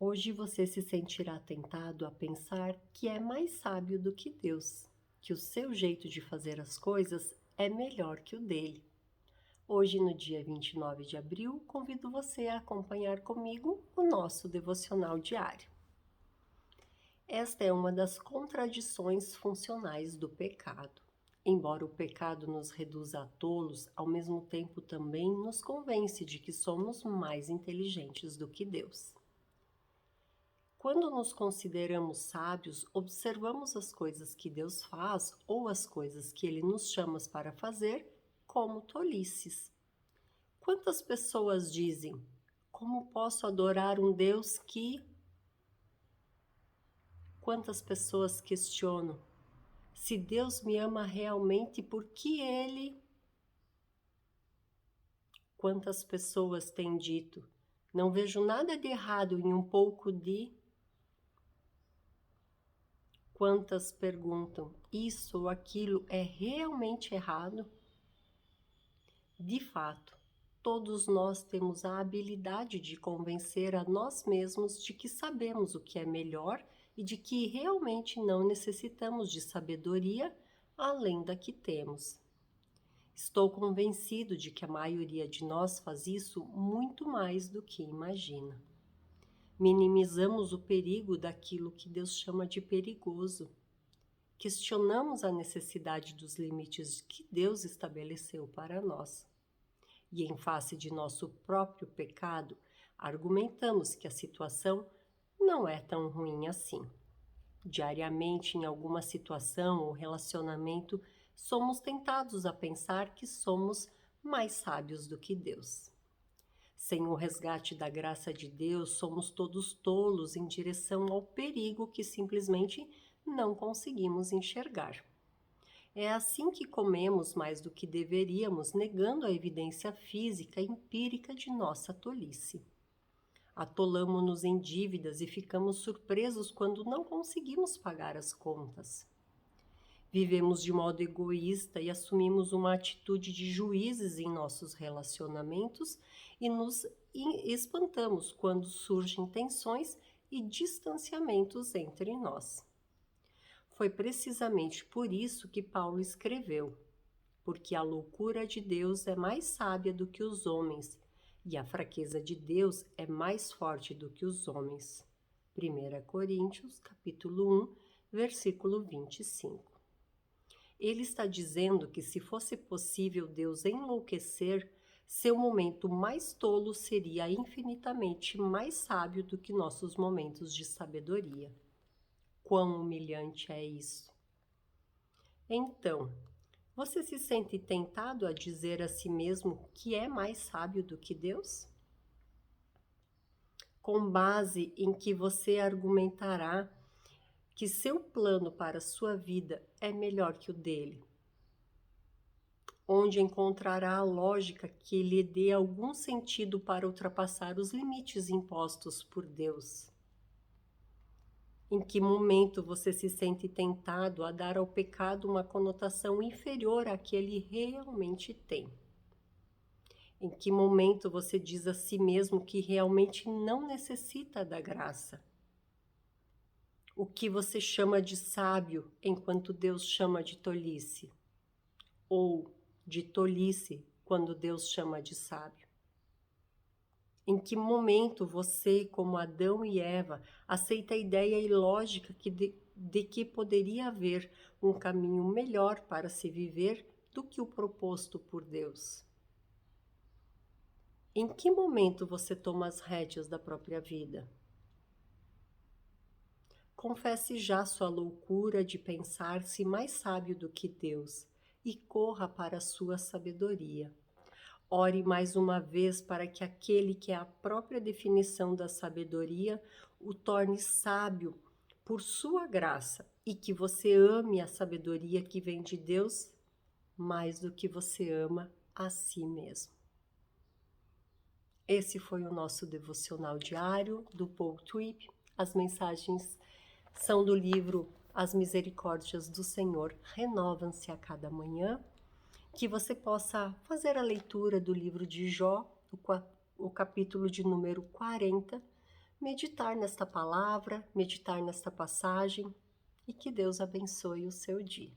Hoje você se sentirá tentado a pensar que é mais sábio do que Deus, que o seu jeito de fazer as coisas é melhor que o dele. Hoje, no dia 29 de abril, convido você a acompanhar comigo o nosso devocional diário. Esta é uma das contradições funcionais do pecado. Embora o pecado nos reduza a tolos, ao mesmo tempo também nos convence de que somos mais inteligentes do que Deus. Quando nos consideramos sábios, observamos as coisas que Deus faz ou as coisas que Ele nos chama para fazer como tolices. Quantas pessoas dizem: como posso adorar um Deus que... Quantas pessoas questionam: se Deus me ama realmente, por que Ele... Quantas pessoas têm dito: não vejo nada de errado em um pouco de... Quantas perguntam: isso ou aquilo é realmente errado? De fato, todos nós temos a habilidade de convencer a nós mesmos de que sabemos o que é melhor e de que realmente não necessitamos de sabedoria além da que temos. Estou convencido de que a maioria de nós faz isso muito mais do que imagina. Minimizamos o perigo daquilo que Deus chama de perigoso. Questionamos a necessidade dos limites que Deus estabeleceu para nós. E em face de nosso próprio pecado, argumentamos que a situação não é tão ruim assim. Diariamente, em alguma situação ou relacionamento, somos tentados a pensar que somos mais sábios do que Deus. Sem o resgate da graça de Deus, somos todos tolos em direção ao perigo que simplesmente não conseguimos enxergar. É assim que comemos mais do que deveríamos, negando a evidência física e empírica de nossa tolice. Atolamo-nos em dívidas e ficamos surpresos quando não conseguimos pagar as contas. Vivemos de modo egoísta e assumimos uma atitude de juízes em nossos relacionamentos e nos espantamos quando surgem tensões e distanciamentos entre nós. Foi precisamente por isso que Paulo escreveu: porque a loucura de Deus é mais sábia do que os homens, e a fraqueza de Deus é mais forte do que os homens. 1 Coríntios, capítulo 1, versículo 25. Ele está dizendo que se fosse possível Deus enlouquecer, seu momento mais tolo seria infinitamente mais sábio do que nossos momentos de sabedoria. Quão humilhante é isso! Então, você se sente tentado a dizer a si mesmo que é mais sábio do que Deus? Com base em que você argumentará que seu plano para a sua vida é melhor que o dele? Onde encontrará a lógica que lhe dê algum sentido para ultrapassar os limites impostos por Deus? Em que momento você se sente tentado a dar ao pecado uma conotação inferior à que ele realmente tem? Em que momento você diz a si mesmo que realmente não necessita da graça? O que você chama de sábio enquanto Deus chama de tolice? Ou de tolice quando Deus chama de sábio? Em que momento você, como Adão e Eva, aceita a ideia ilógica de que poderia haver um caminho melhor para se viver do que o proposto por Deus? Em que momento você toma as rédeas da própria vida? Confesse já sua loucura de pensar-se mais sábio do que Deus e corra para a sua sabedoria. Ore mais uma vez para que aquele que é a própria definição da sabedoria o torne sábio por sua graça e que você ame a sabedoria que vem de Deus mais do que você ama a si mesmo. Esse foi o nosso devocional diário do Paul Tripp. As mensagens são do livro As Misericórdias do Senhor Renovam-se a Cada Manhã. Que você possa fazer a leitura do livro de Jó, o capítulo de número 40, meditar nesta palavra, meditar nesta passagem e que Deus abençoe o seu dia.